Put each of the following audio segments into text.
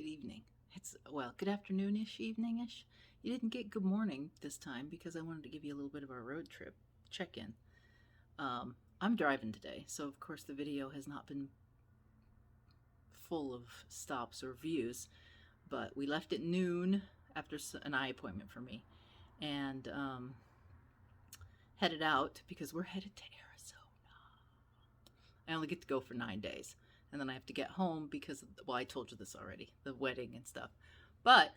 evening. Well, good afternoon-ish, evening-ish. You didn't get good morning this time because I wanted to give you a little bit of our road trip check-in. I'm driving today, so of course the video has not been full of stops or views, but we left at noon after an eye appointment for me, and headed out because we're headed to Arizona. I only get to go for 9 days. And then I have to get home because, well, I told you this already, the wedding and stuff. But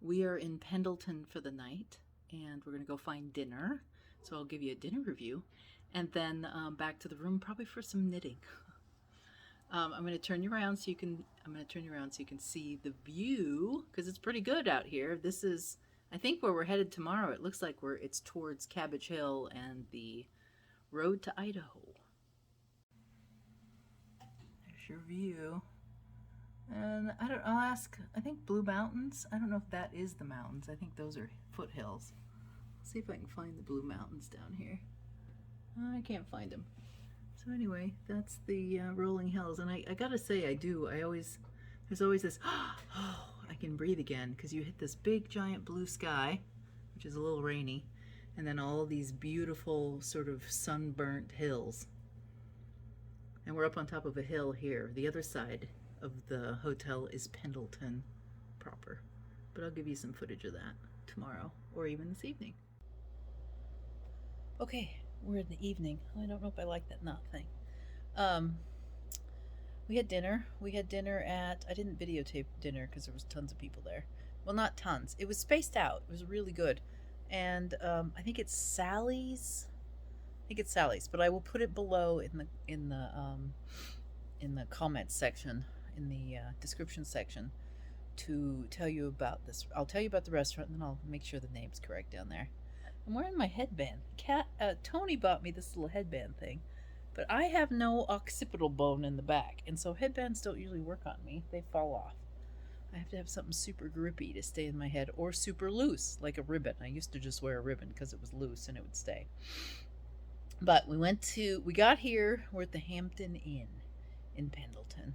we are in Pendleton for the night, and we're going to go find dinner. So I'll give you a dinner review. And then back to the room, probably for some knitting. I'm going to turn you around so you can, see the view, because it's pretty good out here. This is, I think, where we're headed tomorrow. It looks like it's towards Cabbage Hill and the road to Idaho. Your view, and I'll ask, I think Blue Mountains, I don't know if that is the mountains, I think those are foothills. See if I can find the Blue Mountains down here. I can't find them. So anyway, that's the rolling hills, and I gotta say, there's always this, oh, I can breathe again, because you hit this big giant blue sky, which is a little rainy, and then all these beautiful sort of sunburnt hills. And we're up on top of a hill here. The other side of the hotel is Pendleton proper. But I'll give you some footage of that tomorrow or even this evening. Okay, we're in the evening. I don't know if I like that knot thing. We had dinner. I didn't videotape dinner because there was tons of people there. Well, not tons. It was spaced out. It was really good. And I think it's Sally's, but I will put it below in the comments section, in the description section, to tell you about this. I'll tell you about the restaurant, and then I'll make sure the name's correct down there. I'm wearing my headband. Toni bought me this little headband thing, but I have no occipital bone in the back, and so headbands don't usually work on me. They fall off. I have to have something super grippy to stay in my head, or super loose, like a ribbon. I used to just wear a ribbon because it was loose and it would stay. But we got here, we're at the Hampton Inn in Pendleton.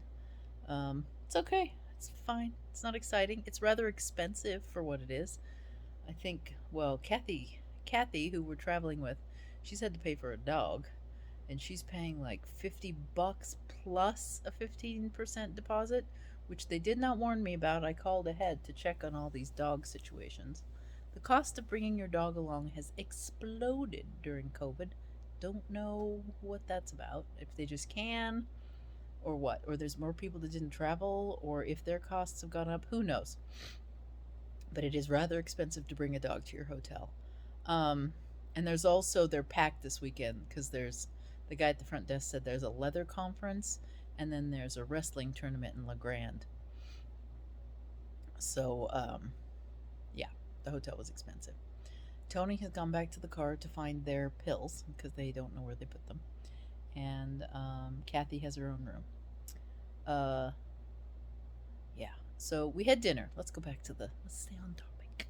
It's okay, it's fine, it's not exciting. It's rather expensive for what it is. I think, well, Cathy, who we're traveling with, she's had to pay for a dog, and she's paying like $50 plus a 15% deposit, which they did not warn me about. I called ahead to check on all these dog situations. The cost of bringing your dog along has exploded during COVID. Don't know what that's about, if they just can, or what, or there's more people that didn't travel, or if their costs have gone up, who knows. But it is rather expensive to bring a dog to your hotel. And there's also, they're packed this weekend because there's, the guy at the front desk said there's a leather conference, and then there's a wrestling tournament in La Grande. So yeah, the hotel was expensive. Toni has gone back to the car to find their pills because they don't know where they put them. And Cathy has her own room. Yeah, so we had dinner. Let's stay on topic.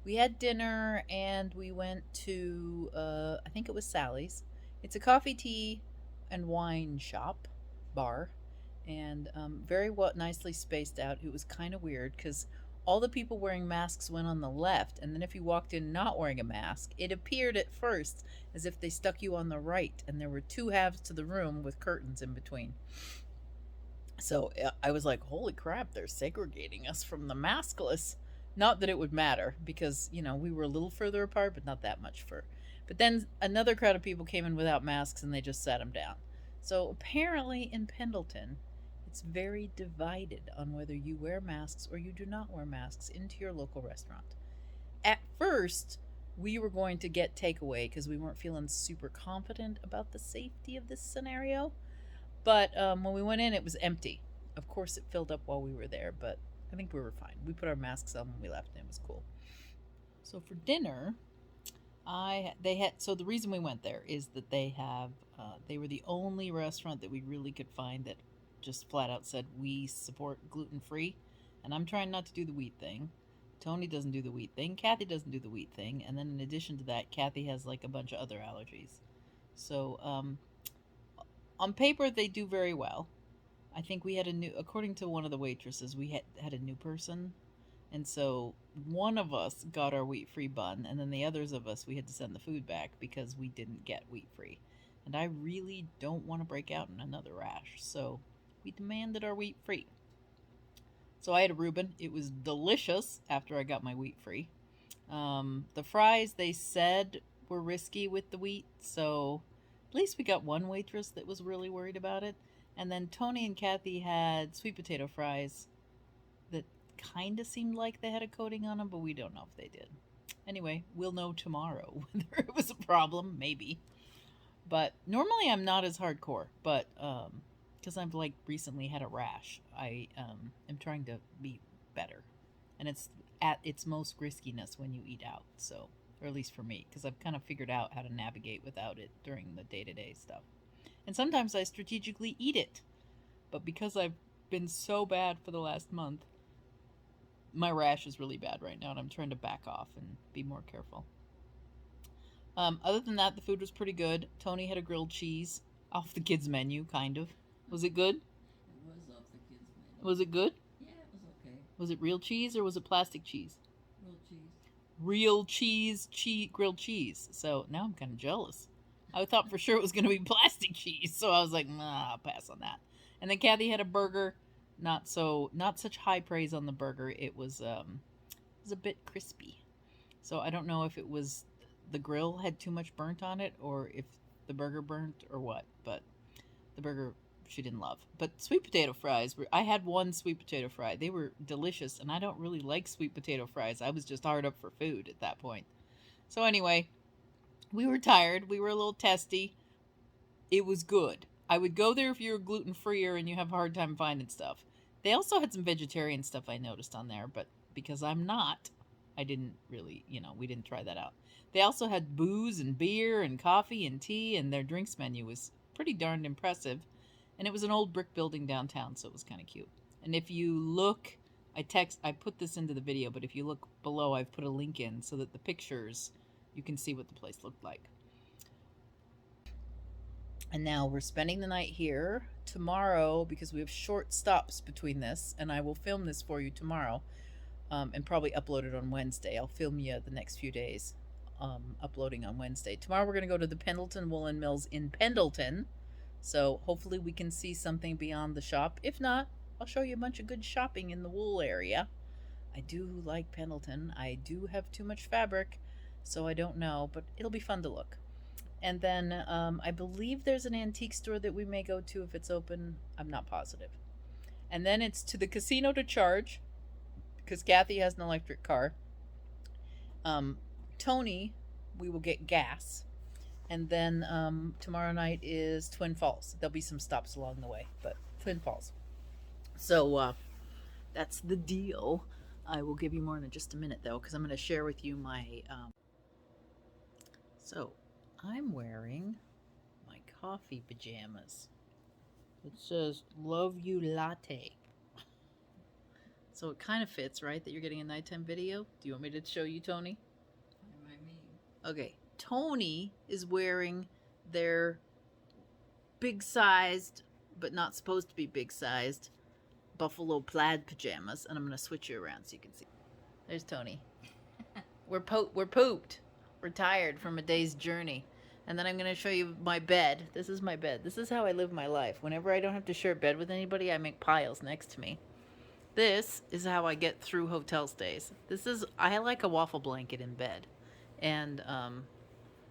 We had dinner and we went to, I think it was Sally's. It's a coffee, tea, and wine bar. And very nicely spaced out. It was kind of weird because all the people wearing masks went on the left, and then if you walked in not wearing a mask, it appeared at first as if they stuck you on the right, and there were two halves to the room with curtains in between. So I was like, holy crap, they're segregating us from the maskless. Not that it would matter, because, we were a little further apart, but not that much further. But then another crowd of people came in without masks, and they just sat them down. So apparently in Pendleton, it's very divided on whether you wear masks or you do not wear masks into your local restaurant. At first, we were going to get takeaway because we weren't feeling super confident about the safety of this scenario. But when we went in, it was empty. Of course, it filled up while we were there, but I think we were fine. We put our masks on when we left, and it was cool. So for dinner, so the reason we went there is that they were the only restaurant that we really could find that just flat out said we support gluten-free, and I'm trying not to do the wheat thing. Toni doesn't do the wheat thing. Cathy doesn't do the wheat thing. And then in addition to that, Cathy has like a bunch of other allergies. So on paper, they do very well. I think we had a new, according to one of the waitresses, we had a new person. And so one of us got our wheat free bun, and then the others of us, we had to send the food back because we didn't get wheat free. And I really don't want to break out in another rash. So we demanded our wheat free. So I had a Reuben. It was delicious after I got my wheat free. The fries, they said, were risky with the wheat. So at least we got one waitress that was really worried about it. And then Toni and Cathy had sweet potato fries that kind of seemed like they had a coating on them, but we don't know if they did. Anyway, we'll know tomorrow whether it was a problem, maybe. But normally I'm not as hardcore, but because I've like recently had a rash, I am trying to be better, and it's at its most riskiness when you eat out. So, or at least for me, because I've kind of figured out how to navigate without it during the day-to-day stuff. And sometimes I strategically eat it, but because I've been so bad for the last month, my rash is really bad right now, and I'm trying to back off and be more careful. Other than that, the food was pretty good. Toni had a grilled cheese off the kids' menu, kind of. Was it good? It was off the kids' menu. Was it good? Yeah, it was okay. Was it real cheese or was it plastic cheese? Grilled cheese. Real cheese, grilled cheese. So now I'm kind of jealous. I thought for sure it was going to be plastic cheese, so I was like, nah, I'll pass on that. And then Cathy had a burger. Not such high praise on the burger. It was a bit crispy. So I don't know if it was the grill had too much burnt on it or if the burger burnt or what, but the burger she didn't love. But sweet potato fries, I had one sweet potato fry. They were delicious, and I don't really like sweet potato fries. I was just hard up for food at that point. So anyway, we were tired. We were a little testy. It was good. I would go there if you're gluten free and you have a hard time finding stuff. They also had some vegetarian stuff I noticed on there, but because I'm not, I didn't really, we didn't try that out. They also had booze and beer and coffee and tea, and their drinks menu was pretty darned impressive. And it was an old brick building downtown, so it was kind of cute. And if you look, I put this into the video, but if you look below, I've put a link in so that the pictures, you can see what the place looked like. And now we're spending the night here. Tomorrow, because we have short stops between this, and I will film this for you tomorrow, and probably upload it on Wednesday. I'll film you the next few days, uploading on Wednesday. Tomorrow we're going to go to the Pendleton Woolen Mills in Pendleton. So hopefully we can see something beyond the shop. If not, I'll show you a bunch of good shopping in the wool area. I do like Pendleton. I do have too much fabric, so I don't know, but it'll be fun to look. And then I believe there's an antique store that we may go to if it's open. I'm not positive. And then it's to the casino to charge, because Cathy has an electric car. Toni, we will get gas. And then tomorrow night is Twin Falls. There'll be some stops along the way, but Twin Falls. So that's the deal. I will give you more in just a minute, though, because I'm going to share with you my... So I'm wearing my coffee pajamas. It says, "Love You Latte." So it kind of fits, right, that you're getting a nighttime video? Do you want me to show you, Toni? What do I mean? Okay. Toni is wearing their big-sized, but not supposed to be big-sized, buffalo plaid pajamas, and I'm going to switch you around so you can see. There's Toni. We're pooped. We're tired from a day's journey. And then I'm going to show you my bed. This is my bed. This is how I live my life. Whenever I don't have to share a bed with anybody, I make piles next to me. This is how I get through hotel stays. I like a waffle blanket in bed. And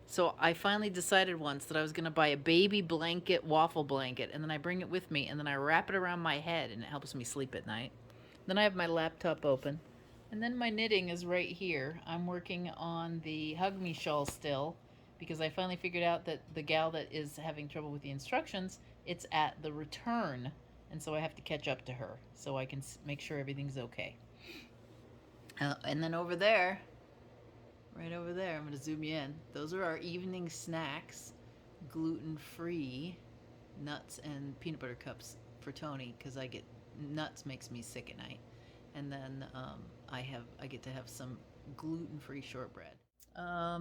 so I finally decided once that I was going to buy a baby blanket, waffle blanket, and then I bring it with me, and then I wrap it around my head, and it helps me sleep at night. Then I have my laptop open. And then my knitting is right here. I'm working on the Hug Me shawl still, because I finally figured out that the gal that is having trouble with the instructions, it's at the return, and so I have to catch up to her so I can make sure everything's okay. And then over there, right over there, I'm going to zoom you in. Those are our evening snacks, gluten-free nuts and peanut butter cups for Toni, because I get nuts makes me sick at night. And then I get to have some gluten-free shortbread. I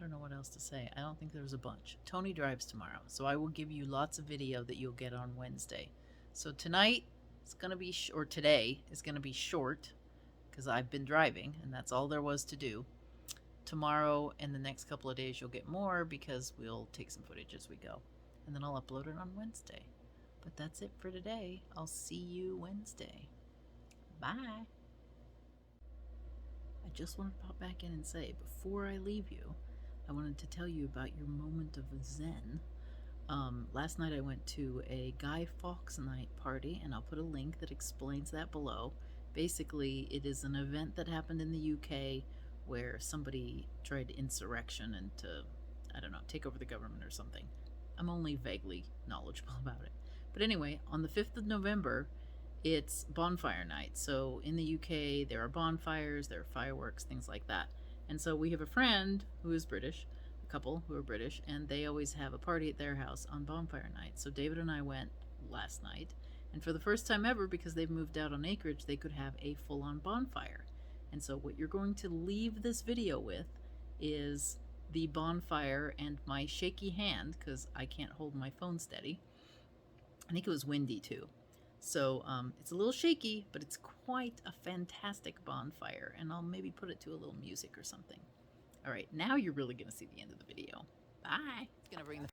don't know what else to say. I don't think there's a bunch. Toni drives tomorrow, so I will give you lots of video that you'll get on Wednesday. So tonight is going to be, or today is going to be short because I've been driving and that's all there was to do. Tomorrow and the next couple of days you'll get more because we'll take some footage as we go. And then I'll upload it on Wednesday. But that's it for today. I'll see you Wednesday. Bye. I just wanted to pop back in and say, before I leave you, I wanted to tell you about your moment of Zen. Last night I went to a Guy Fawke's night party, and I'll put a link that explains that below. Basically, it is an event that happened in the UK where somebody tried insurrection and to, I don't know, take over the government or something. I'm only vaguely knowledgeable about it. But anyway, on the 5th of November, it's bonfire night. So in the UK, there are bonfires, there are fireworks, things like that. And so we have a friend who is British, a couple who are British, and they always have a party at their house on bonfire night. So David and I went last night, and for the first time ever, because they've moved out on acreage, they could have a full-on bonfire. And so what you're going to leave this video with is the bonfire and my shaky hand, because I can't hold my phone steady. I think it was windy too. So it's a little shaky, but it's quite a fantastic bonfire, and I'll maybe put it to a little music or something. All right, now you're really going to see the end of the video. Bye. It's going to bring the